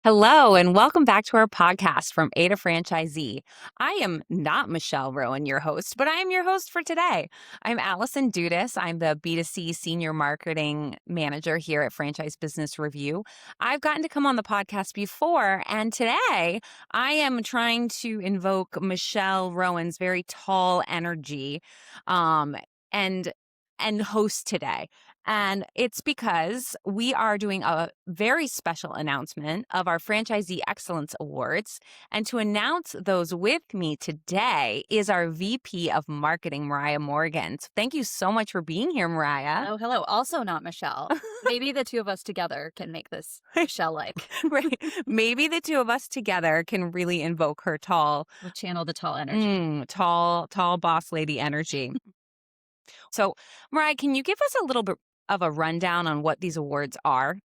Hello, and welcome back to our podcast from A to Franchisee. I am not Michelle Rowan, your host, but I am your host for today. I'm Allison Dudas. I'm the B2C Senior Marketing Manager here at Franchise Business Review. I've gotten to come on the podcast before, and today I am trying to invoke Michelle Rowan's very tall energy um, and host today. And it's because we are doing a very special announcement of our Franchisee Excellence Awards. And to announce those with me today is our VP of Marketing, Mariah Morgan. So thank you so much for being here, Mariah. Oh, hello. Also not Michelle. Maybe the two of us together can make this Michelle-like. Right. Maybe the two of us together can really invoke her We'll channel the tall energy. tall boss lady energy. So, Mariah, can you give us a little bit of a rundown on what these awards are?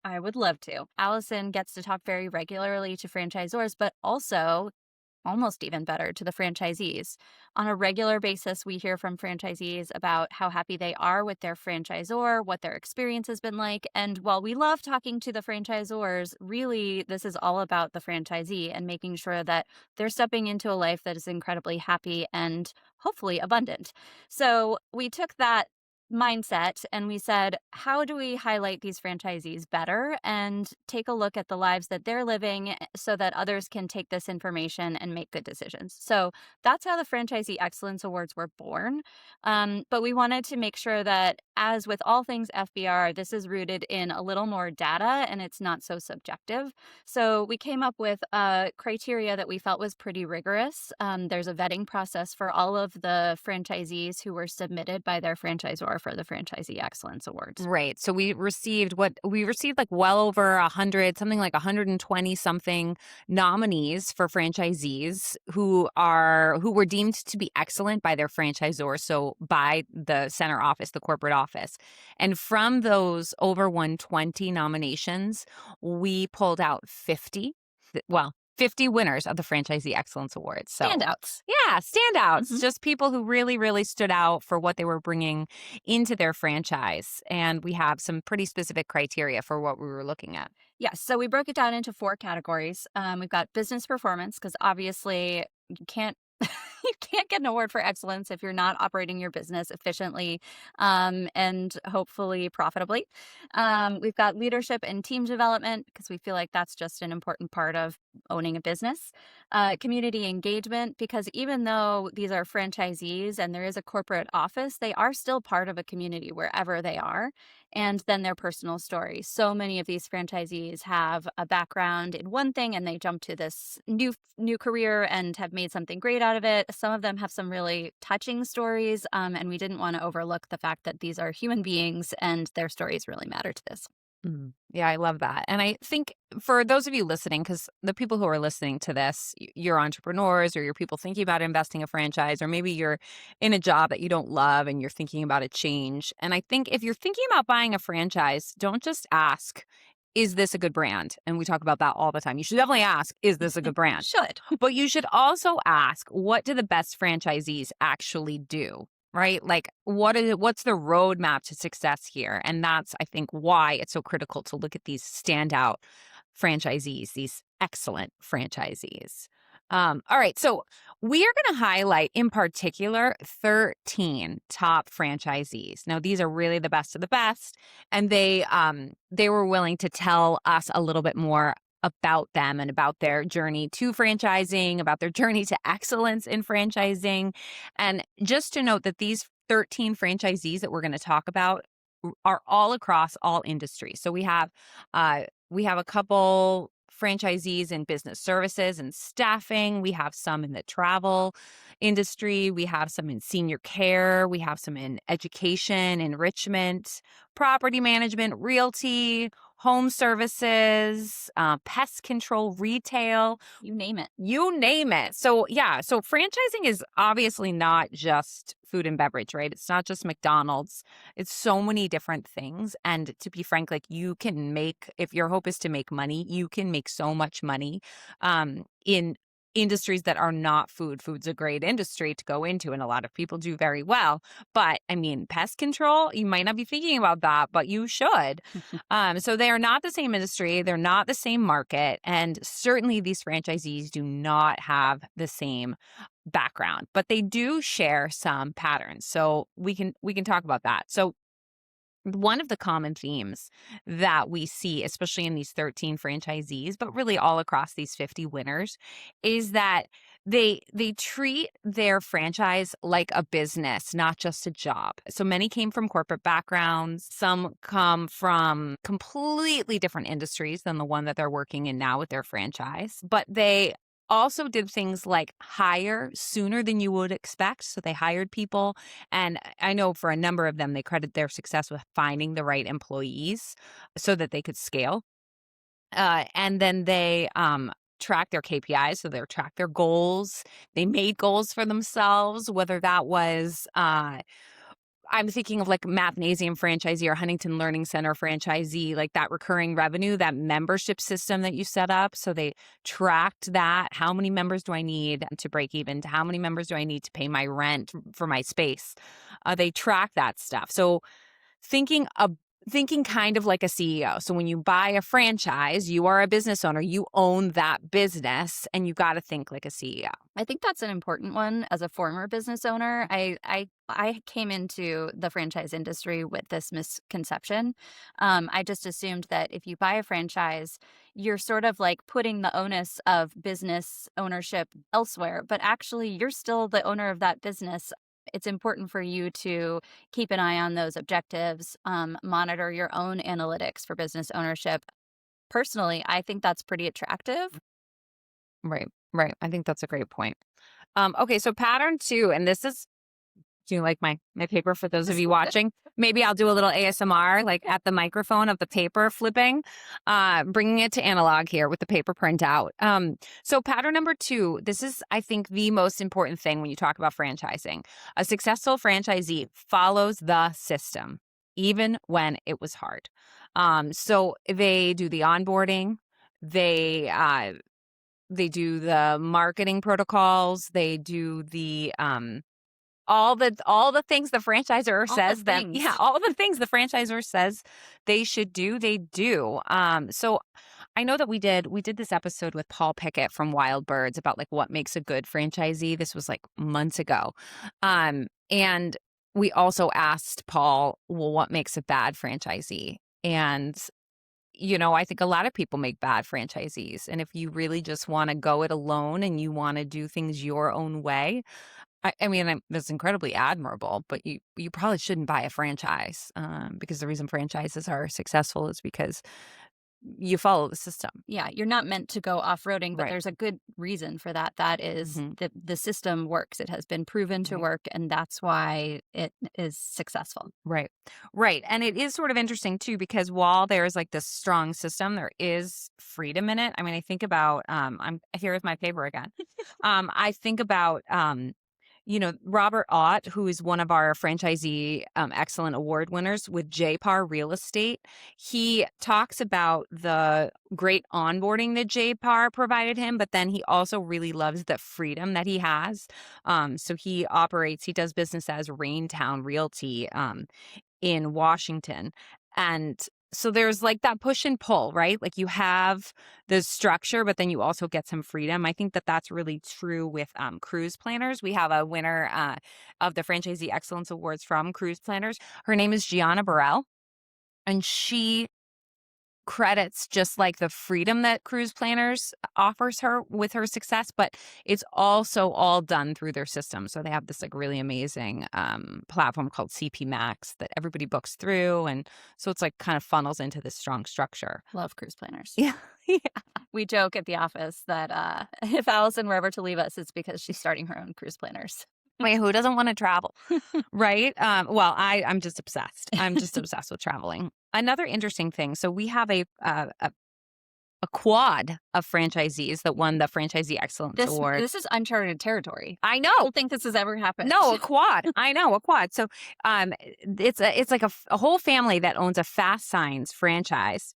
I would love to. Allison gets to talk very regularly to franchisors, but also almost even better to the franchisees. On a regular basis, we hear from franchisees about how happy they are with their franchisor, what their experience has been like. And while we love talking to the franchisors, really, this is all about the franchisee and making sure that they're stepping into a life that is incredibly happy and hopefully abundant. So we took that mindset and we said, how do we highlight these franchisees better and take a look at the lives that they're living so that others can take this information and make good decisions? So that's how the Franchisee Excellence Awards were born. But we wanted to make sure that, as with all things FBR, this is rooted in a little more data and it's not so subjective. So we came up with a criteria that we felt was pretty rigorous. There's a vetting process for all of the franchisees who were submitted by their franchisor for the Franchisee Excellence Awards. Right. So we received like well over 100, something like 120 something nominees for franchisees who were deemed to be excellent by their franchisor, so by the center office, the corporate office. And from those over 120 nominations, we pulled out 50 winners of the Franchisee Excellence Awards. So Standouts. yeah, standouts. Mhm. Just people who really, really stood out for what they were bringing into their franchise. And we have some pretty specific criteria for what we were looking at. Yes. So we broke it down into 4 categories. We've got business performance, because obviously you can't you can't get an award for excellence if you're not operating your business efficiently and hopefully profitably. We've got leadership and team development, because we feel like that's just an important part of owning a business. Community engagement, because even though these are franchisees and there is a corporate office, they are still part of a community wherever they are. And then their personal stories. So many of these franchisees have a background in one thing and they jump to this new career and have made something great out of it. Some of them have some really touching stories, and we didn't want to overlook the fact that these are human beings and their stories really matter to this. Yeah, I love that. And I think for those of you listening, because the people who are listening to this, you're entrepreneurs or you're people thinking about investing a franchise, or maybe you're in a job that you don't love and you're thinking about a change. And I think if you're thinking about buying a franchise, don't just ask, is this a good brand? And we talk about that all the time. You should definitely ask, is this a good brand? Should. But you should also ask, what do the best franchisees actually do? Right? Like, what's the roadmap to success here? And that's, I think, why it's so critical to look at these standout franchisees, these excellent franchisees. All right. So we are going to highlight in particular 13 top franchisees. Now, these are really the best of the best, and they were willing to tell us a little bit more about them and about their journey to franchising, about their journey to excellence in franchising. And just to note that these 13 franchisees that we're going to talk about are all across all industries. So we have a couple franchisees in business services and staffing. We have some in the travel industry. We have some in senior care. We have some in education, enrichment, property management, realty, home services, pest control, retail. You name it. You name it. So yeah, so franchising is obviously not just food and beverage, right? It's not just McDonald's. It's so many different things. And to be frank, like, you can make, if your hope is to make money, you can make so much money in industries that are not food. Food's a great industry to go into, and a lot of people do very well. But I mean, pest control, you might not be thinking about that, but you should. So they are not the same industry. They're not the same market. And certainly these franchisees do not have the same background, but they do share some patterns. So we can talk about that. So one of the common themes that we see, especially in these 13 franchisees, but really all across these 50 winners, is that they treat their franchise like a business, not just a job. So many came from corporate backgrounds. Some come from completely different industries than the one that they're working in now with their franchise. But they also did things like hire sooner than you would expect. So they hired people, and I know for a number of them, they credit their success with finding the right employees so that they could scale. And then they track their KPIs, so they track their goals. They made goals for themselves, whether that was I'm thinking of like Mathnasium franchisee or Huntington Learning Center franchisee, like that recurring revenue, that membership system that you set up. So they tracked that. How many members do I need to break even? How many members do I need to pay my rent for my space? They track that stuff. So thinking of thinking kind of like a CEO. So when you buy a franchise, you are a business owner, you own that business, and you got to think like a CEO. I think that's an important one. As a former business owner, I came into the franchise industry with this misconception. I just assumed that if you buy a franchise, you're sort of like putting the onus of business ownership elsewhere, but actually you're still the owner of that business. It's important for you to keep an eye on those objectives, monitor your own analytics for business ownership. Personally, I think that's pretty attractive. Right, right. I think that's a great point. Okay, so pattern two, and this is, do you like my paper for those of you watching? Maybe I'll do a little ASMR, like at the microphone of the paper flipping, bringing it to analog here with the paper printout. So pattern number two, this is, I think, the most important thing when you talk about franchising. A successful franchisee follows the system, even when it was hard. So they do the onboarding, they do the marketing protocols, they do the all the things the franchisor says them. Yeah, all the things the franchisor says they should do, they do. So I know that we did this episode with Paul Pickett from Wild Birds about like what makes a good franchisee. This was like months ago. And we also asked Paul, well, what makes a bad franchisee? And I think a lot of people make bad franchisees. And if you really just want to go it alone and you want to do things your own way, I mean, that's incredibly admirable, but you probably shouldn't buy a franchise, because the reason franchises are successful is because you follow the system. Yeah, you're not meant to go off-roading, but Right. there's a good reason for that. That is the system works. It has been proven to work, and that's I it is successful. Right. Right. And it is sort of interesting too, because while there's like this strong system, there is freedom in it. I mean, I think about I'm here with my paper again. I think about Robert Ott, who is one of our franchisee excellent award winners with JPAR Real Estate. He talks about the great onboarding that JPAR provided him, but then he also really loves the freedom that he has. So he does business as Raintown Realty in Washington. And so there's like that push and pull, right? Like you have the structure, but then you also get some freedom. I think that that's really true with cruise planners. We have a winner of the Franchisee Excellence Awards from Cruise Planners. Her name is Gianna Burrell, and she credits just like the freedom that Cruise Planners offers her with her success, but it's also all done through their system. So they have this like really amazing platform called CP Max that everybody books through, and so it's like kind of funnels into this strong structure. Love Cruise Planners. Yeah. We joke at the office that if Allison were ever to leave us, it's because she's starting her own Cruise Planners. Wait, who doesn't want to travel? Right? Well, I'm just obsessed. I'm just obsessed with traveling. Another interesting thing. So we have a quad of franchisees that won the Franchisee Excellence Award. This is uncharted territory. I know. I don't think this has ever happened. No, a quad. I know, a quad. So it's like a whole family that owns a Fast Signs franchise.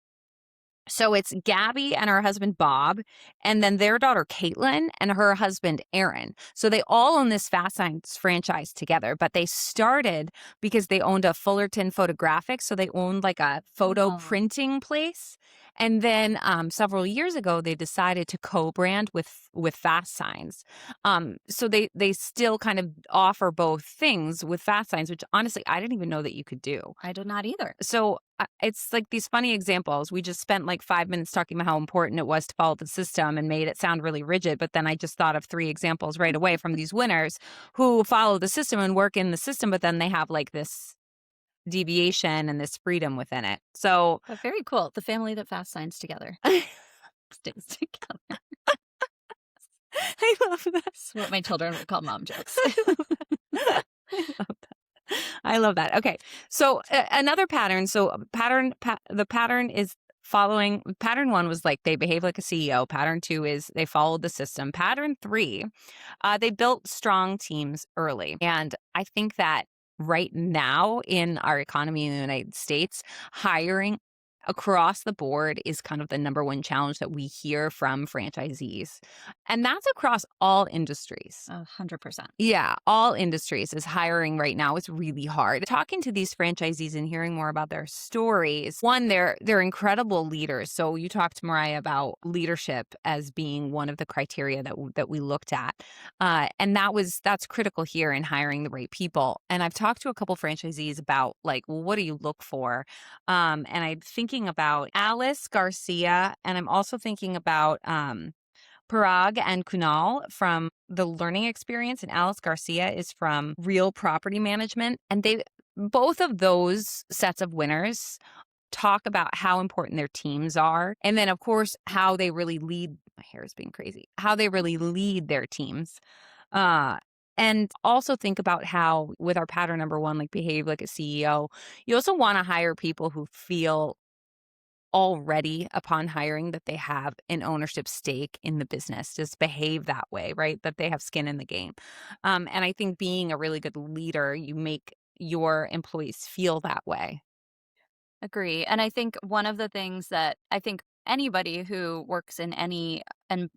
So it's Gabby and her husband Bob, and then their daughter Caitlin and her husband Aaron. So they all own this Fast Signs franchise together, but they started because they owned a Fullerton Photographics. So they owned like a photo Oh, printing place. And then several years ago, they decided to co-brand with Fast Signs. So they still kind of offer both things with Fast Signs, which honestly I didn't even know that you could do. I did not either. So it's like these funny examples. We just spent like 5 minutes talking about how important it was to follow the system and made it sound really rigid. But then I just thought of 3 examples right away from these winners who follow the system and work in the system, but then they have like this deviation and this freedom within it. So But very cool. The family that fast signs together I stays together. love that. That's what my children would call mom jokes. I love that. I love that. I love that. Okay. So another pattern. So the pattern is following. Pattern 1 was like they behave like a CEO. Pattern 2 is they followed the system. Pattern 3, they built strong teams early. And I think that right now in our economy in the United States, hiring across the board is kind of the number one challenge that we hear from franchisees. And that's across all industries. 100%. Yeah, all industries is hiring right now is really hard. Talking to these franchisees and hearing more about their stories. One, they're incredible leaders. So you talked to Mariah about leadership as being one of the criteria that we looked at, and that's critical here in hiring the right people. And I've talked to a couple franchisees about like, well, what do you look for? And I'm thinking about Alice Garcia, and I'm also thinking about Parag and Kunal from the learning experience, and Alice Garcia is from real property management. And they both of those sets of winners talk about how important their teams are. And then, of course, how they really lead. My hair is being crazy. How they really lead their teams. Uh, and also think about how, with our pattern number 1, like behave like a CEO, you also want to hire people who feel already upon hiring that they have an ownership stake in the business, just behave that way, right? That they have skin in the game. And I think being a really good leader, you make your employees feel that way. Agree. And I think one of the things that I think anybody who works in any and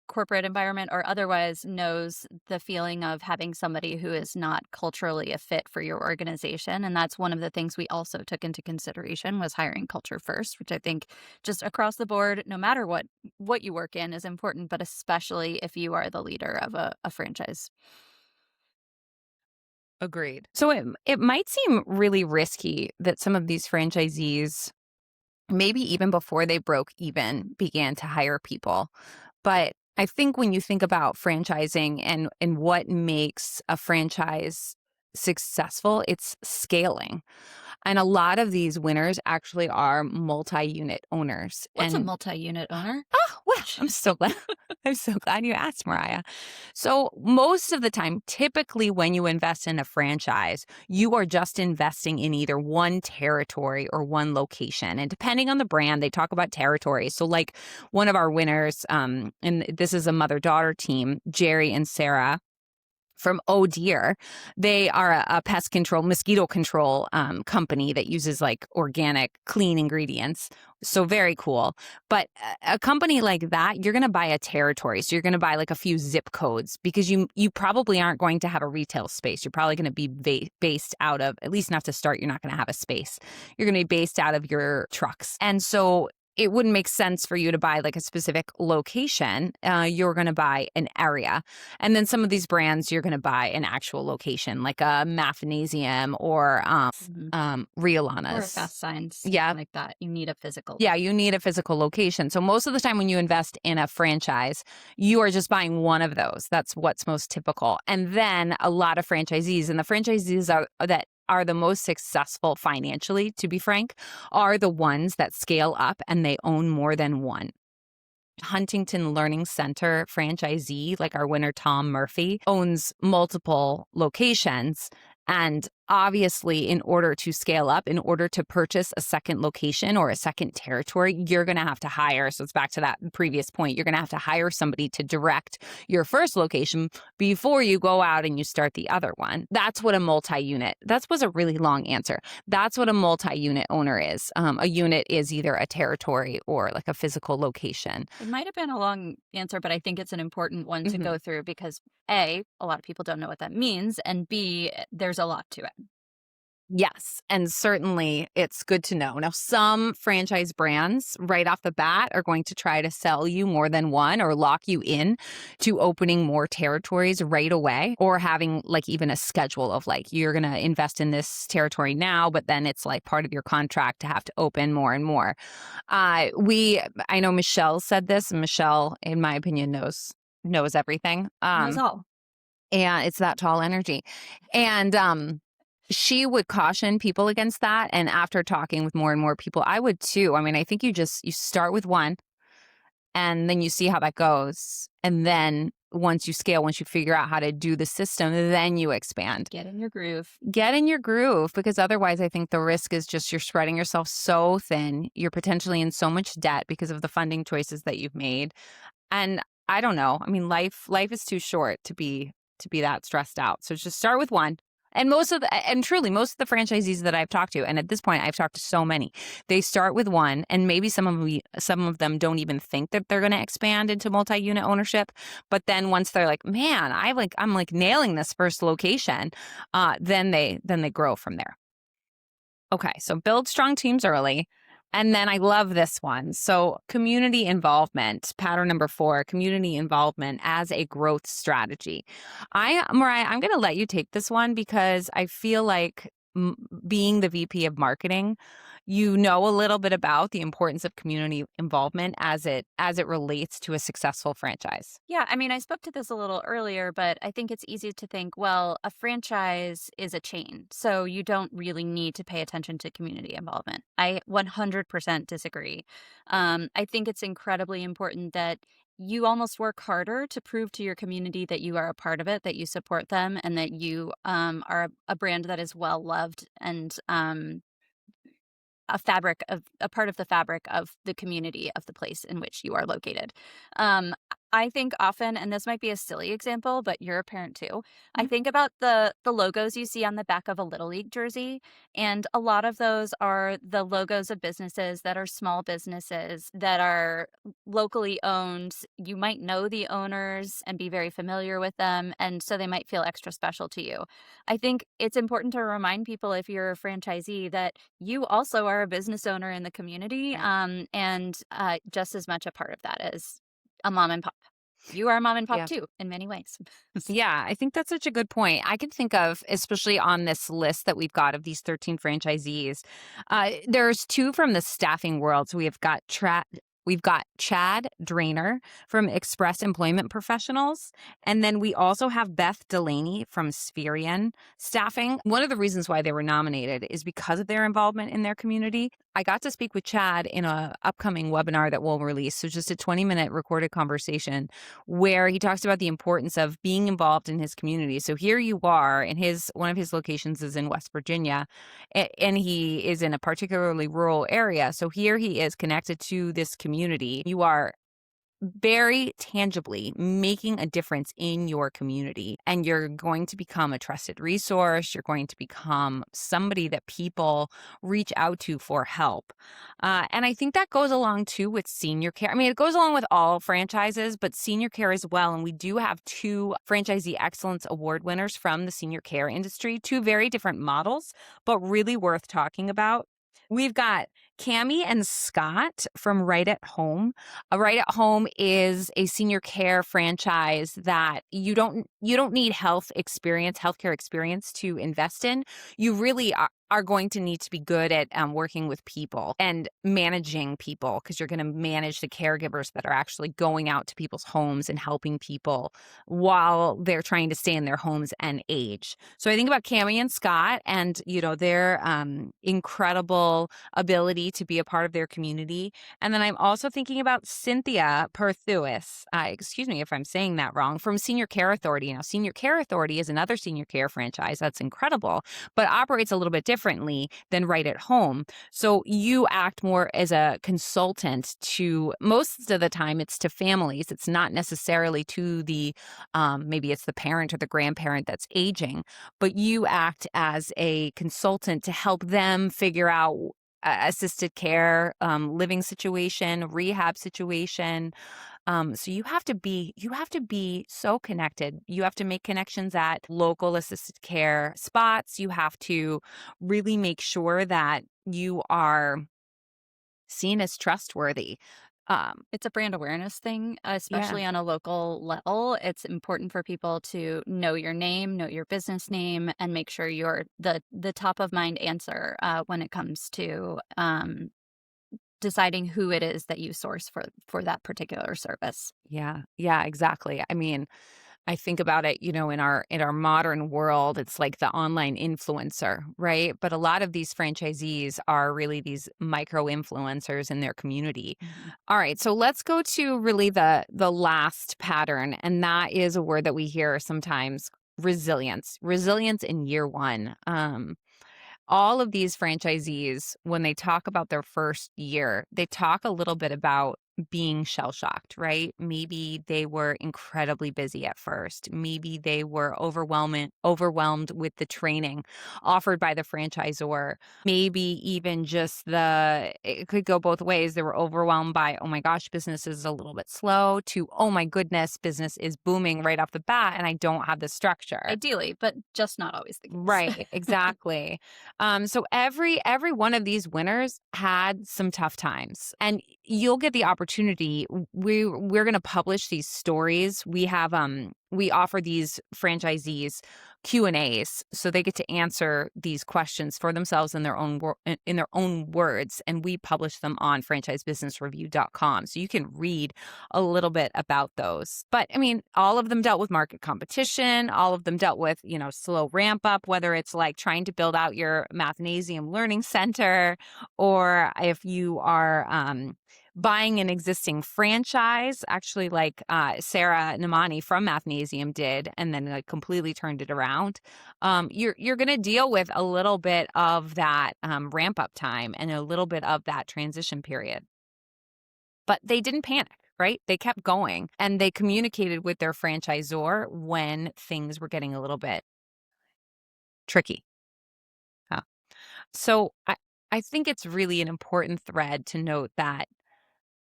corporate environment or otherwise knows the feeling of having somebody who is not culturally a fit for your organization. And that's one of the things we also took into consideration was hiring culture first, which I think just across the board, no matter what you work in is important, but especially if you are the leader of a franchise. Agreed. So it might seem really risky that some of these franchisees, maybe even before they broke even, began to hire people. But I think when you think about franchising and what makes a franchise successful, it's scaling. And a lot of these winners actually are multi-unit owners. What's a And multi-unit owner? oh, well, I'm so glad. I'm so glad you asked, Mariah. So most of the time, typically when you invest in a franchise, you are just investing in either one territory or one location. And depending on the brand, they talk about territories. So like one of our winners, and this is a mother-daughter team, Jerry and Sarah from Oh Dear. They are a pest control, mosquito control company that uses like organic, clean ingredients. So very cool. But a company like that, you're going to buy a territory. So you're going to buy like a few zip codes because you probably aren't going to have a retail space. You're probably going to be based out of, at least not to start, you're not going to have a space. You're going to be based out of your trucks. And so it wouldn't make sense for you to buy like a specific location. You're going to buy an area. And then some of these brands, you're going to buy an actual location, like a Mathnasium or Or Riolanas. fast signs. Yeah. Like that. You need a physical. Yeah, you need a physical location. So most of the time when you invest in a franchise, you are just buying one of those. That's what's most typical. And then a lot of franchisees, and the franchisees that are the most successful financially, to be frank, are the ones that scale up and they own more than one. Huntington Learning Center franchisee, like our winner Tom Murphy, owns multiple locations. And obviously, in order to scale up, in order to purchase a second location or a second territory, you're going to have to hire. So it's back to that previous point. You're going to have to hire somebody to direct your first location before you go out and you start the other one. That's what a multi-unit, that was a really long answer. That's what a multi-unit owner is. A unit is either a territory or like a physical location. It might have been a long answer, but I think it's an important one to Mhm. go through because A, a lot of people don't know what that means, and B, there's a lot to it. Yes, and certainly it's good to know. Now, some franchise brands right off the bat are going to try to sell you more than one or lock you in to opening more territories right away, or having like even a schedule of like, you're going to invest in this territory now, but then it's like part of your contract to have to open more and more. I know Michelle said this, and Michelle, in my opinion, knows everything. Knows all. And it's that tall energy. And she would caution people against that. And after talking with more and more people, I would too. I mean, I think you start with one and then you see how that goes. And then once you scale, once you figure out how to do the system, then you expand. Get in your groove. Get in your groove, because otherwise I think the risk is just you're spreading yourself so thin. You're potentially in so much debt because of the funding choices that you've made. And I don't know. I mean, life is too short to be that stressed out. So just start with one. And most of the franchisees that I've talked to, and at this point I've talked to so many, they start with one, and maybe some of them don't even think that they're going to expand into multi-unit ownership. But then once they're like, man, I'm like nailing this first location, then they grow from there. Okay, so build strong teams early. And then I love this one. So community involvement, pattern number 4, community involvement as a growth strategy. Mariah, I'm going to let you take this one because I feel like being the VP of marketing, you know a little bit about the importance of community involvement as it relates to a successful franchise. Yeah, I mean, I spoke to this a little earlier, but I think it's easy to think, well, a franchise is a chain, so you don't really need to pay attention to community involvement. I 100% disagree. I think it's incredibly important that you almost work harder to prove to your community that you are a part of it, that you support them, and that you are a brand that is well loved and a part of the fabric of the community of the place in which you are located. Um, I think often, and this might be a silly example, but you're a parent too. I think about the logos you see on the back of a Little League jersey, and a lot of those are the logos of businesses that are small businesses that are locally owned. You might know the owners and be very familiar with them, and so they might feel extra special to you. I think it's important to remind people, if you're a franchisee, that you also are a business owner in the community, Right. and just as much a part of that as a mom and pop. You are a mom and pop Yeah. too, in many ways. Yeah, I think that's such a good point. I can think of, especially on this list that we've got of these 13 franchisees, there's 2 from the staffing world. So we've got Chad Drainer from Express Employment Professionals. And then we also have Beth Delaney from Spherian Staffing. One of the reasons why they were nominated is because of their involvement in their community. I got to speak with Chad in an upcoming webinar that we'll release. So just a 20-minute recorded conversation where he talks about the importance of being involved in his community. So here you are, and one of his locations is in West Virginia, and he is in a particularly rural area. So here he is connected to this community. You are very tangibly making a difference in your community, and you're going to become a trusted resource. You're going to become somebody that people reach out to for help. And I think that goes along too with senior care. I mean, it goes along with all franchises, but senior care as well. And we do have 2 Franchisee Excellence Award winners from the senior care industry, 2 very different models, but really worth talking about. We've got Cami and Scott from Right at Home. Right at Home is a senior care franchise that you don't need healthcare experience to invest in. You really are going to need to be good at working with people and managing people, because you're going to manage the caregivers that are actually going out to people's homes and helping people while they're trying to stay in their homes and age. So I think about Cami and Scott and, their incredible ability ready to be a part of their community. And then I'm also thinking about Cynthia Perthuis, excuse me if I'm saying that wrong, from Senior Care Authority. Now, Senior Care Authority is another senior care franchise that's incredible, but operates a little bit differently than Right at Home. So you act more as a consultant to, most of the time, it's to families. It's not necessarily to the, maybe it's the parent or the grandparent that's aging, but you act as a consultant to help them figure out assisted care, living situation, rehab situation. So you have to be so connected. You have to make connections at local assisted care spots. You have to really make sure that you are seen as trustworthy. It's a brand awareness thing, Yeah. especially on a local level. It's important for people to know your name, know your business name, and make sure you're the top of mind answer when it comes to deciding who it is that you source for that particular service. Yeah. Yeah, exactly. I mean, I think about it, in our modern world, it's like the online influencer, right? But a lot of these franchisees are really these micro influencers in their community. Mhm. All right, so let's go to really the last pattern, and that is a word that we hear sometimes: resilience. Resilience in year one. All of these franchisees, when they talk about their first year, they talk a little bit about being shell shocked, right? Maybe they were incredibly busy at first. Maybe they were overwhelmed with the training offered by the franchisor. Maybe even just it could go both ways. They were overwhelmed by, oh my gosh, business is a little bit slow, to, oh my goodness, business is booming right off the bat and I don't have the structure. Ideally, but just not always the case. Right, exactly. So every one of these winners had some tough times, and you'll get the opportunity. We're going to publish these stories. We offer these franchisees Q&As, so they get to answer these questions for themselves in their own words, and we publish them on franchisebusinessreview.com. So you can read a little bit about those. But I mean, all of them dealt with market competition. All of them dealt with, slow ramp up, whether it's like trying to build out your Mathnasium Learning Center, or if you are buying an existing franchise, actually like Sarah Namani from Mathnasium did, and then like completely turned it around. You're going to deal with a little bit of that ramp up time and a little bit of that transition period. But they didn't panic, right? They kept going, and they communicated with their franchisor when things were getting a little bit tricky. Uh, So I think it's really an important thread to note that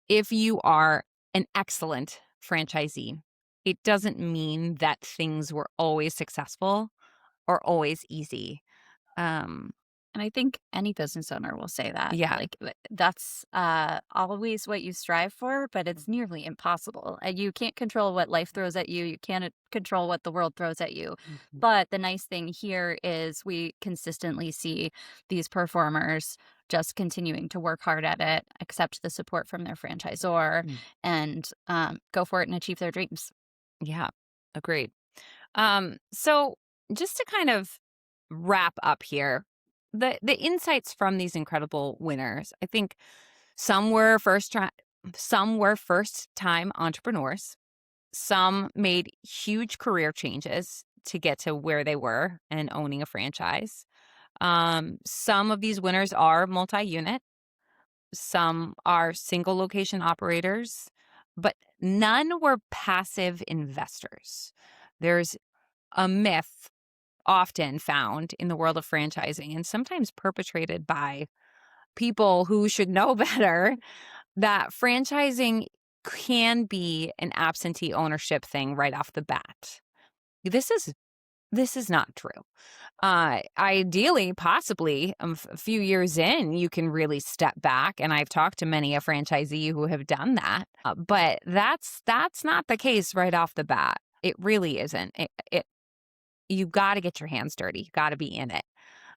if you are an excellent franchisee, it doesn't mean that things were always successful or always easy. Um, And I think any business owner will say that. yeah. Like, that's always what you strive for, but it's nearly impossible. You can't control what life throws at you. You can't control what the world throws at you. Mhm. But the nice thing here is we consistently see these performers just continuing to work hard at it, accept the support from their franchisor, Mm. and go for it and achieve their dreams. Yeah, agreed. So just to kind of wrap up here, the insights from these incredible winners, I think some were first time entrepreneurs. Some made huge career changes to get to where they were and owning a franchise. Some of these winners are multi-unit. Some are single location operators, but none were passive investors. There's a myth often found in the world of franchising, and sometimes perpetrated by people who should know better, that franchising can be an absentee ownership thing right off the bat. This is not true. Ideally, possibly a few years in, you can really step back. And I've talked to many a franchisee who have done that. But that's not the case right off the bat. It really isn't. You got to get your hands dirty. You got to be in it.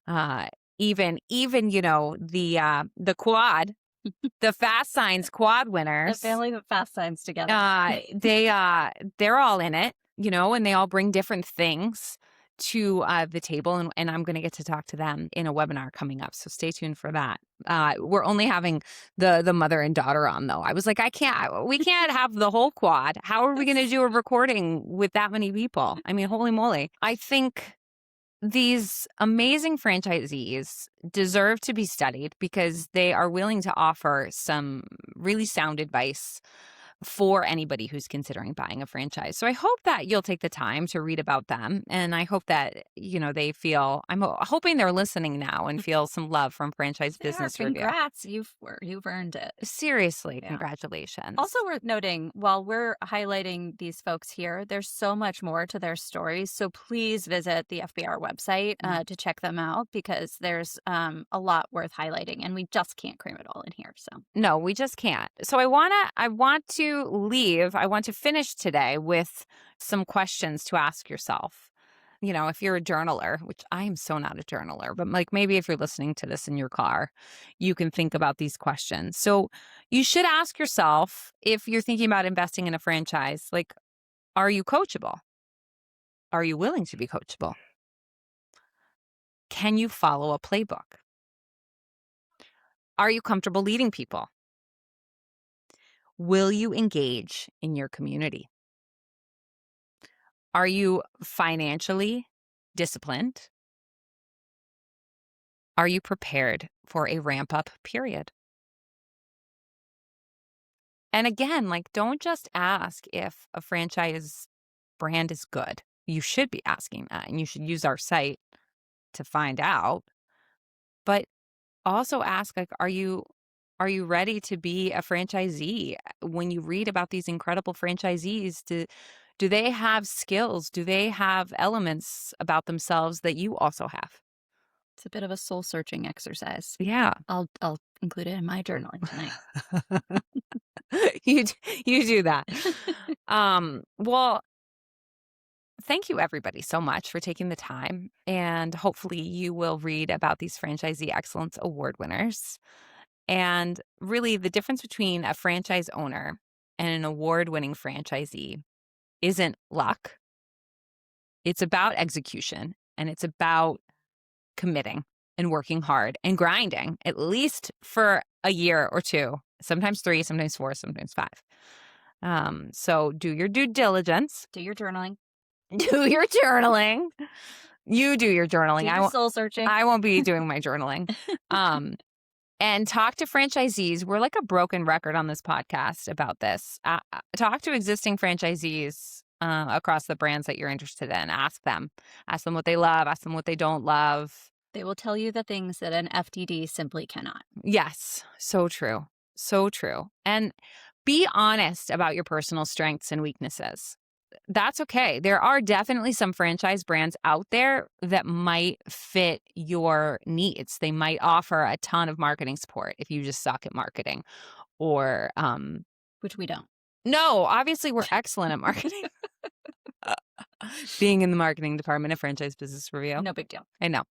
Uh, even the quad, the Fast Signs quad The winners, family that fast signs together. they're all in it, and they all bring different things to the table, and I'm going to get to talk to them in a webinar coming up. So stay tuned for that. We're only having the mother and daughter on, though. I was like, we can't have the whole quad. How are we going to do a recording with that many people? I mean, holy moly. I think these amazing franchisees deserve to be studied because they are willing to offer some really sound advice for anybody who's considering buying a franchise. So I hope that you'll take the time to read about them. And I hope that, they feel, I'm hoping they're listening now and feel some love from Franchise Business Review. Congrats. You've earned it. Seriously, congratulations. Also worth noting, while we're highlighting these folks here, there's so much more to their stories. So please visit the FBR website to check them out because there's a lot worth highlighting and we just can't cram it all in here. So no, we just can't. So I want to finish today with some questions to ask yourself. If you're a journaler, which I am so not a journaler, but like maybe if you're listening to this in your car, you can think about these questions. So you should ask yourself, if you're thinking about investing in a franchise, like, are you coachable? Are you willing to be coachable? Can you follow a playbook? Are you comfortable leading people? Will you engage in your community? Are you financially disciplined? Are you prepared for a ramp-up period? And again, don't just ask if a franchise brand is good. You should be asking that, and you should use our site to find out. But also ask, are you ready to be a franchisee? When you read about these incredible franchisees, do they have skills? Do they have elements about themselves that you also have? It's a bit of a soul-searching exercise. Yeah. I'll include it in my journaling tonight. You do that. Well, thank you everybody so much for taking the time, and hopefully you will read about these Franchisee Excellence Award winners. And really the difference between a franchise owner and an award-winning franchisee isn't luck. It's about execution, and it's about committing and working hard and grinding, at least for a year or two, sometimes 3, sometimes 4, sometimes 5. So do your due diligence. Do your journaling. Do your journaling. You do your journaling. Do your soul searching. I won't be doing my journaling. And talk to franchisees. We're like a broken record on this podcast about this. Talk to existing franchisees across the brands that you're interested in. Ask them what they love. Ask them what they don't love. They will tell you the things that an FTD simply cannot. Yes, so true. So true. And be honest about your personal strengths and weaknesses. That's okay. There are definitely some franchise brands out there that might fit your needs. They might offer a ton of marketing support if you just suck at marketing, or which we don't. No, obviously we're excellent at marketing. Being in the marketing department of Franchise Business Review. No big deal. I know.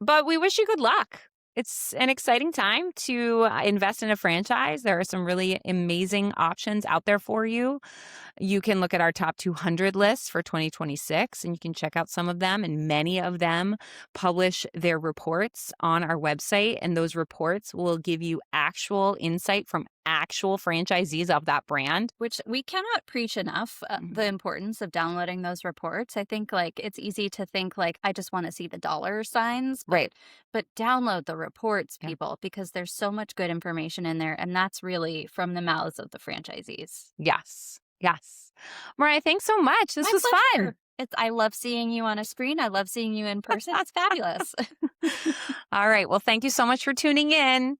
But we wish you good luck. It's an exciting time to invest in a franchise. There are some really amazing options out there for you. You can look at our top 200 lists for 2026, and you can check out some of them. And many of them publish their reports on our website. And those reports will give you actual insight from actual franchisees of that brand. Which we cannot preach enough the importance of downloading those reports. I think it's easy to think I just want to see the dollar signs. Right. But download the reports, people, because there's so much good information in there. And that's really from the mouths of the franchisees. Yes. Yes. Mariah, thanks so much. This was fun. I love seeing you on a screen. I love seeing you in person. It's fabulous. All right. Well, thank you so much for tuning in.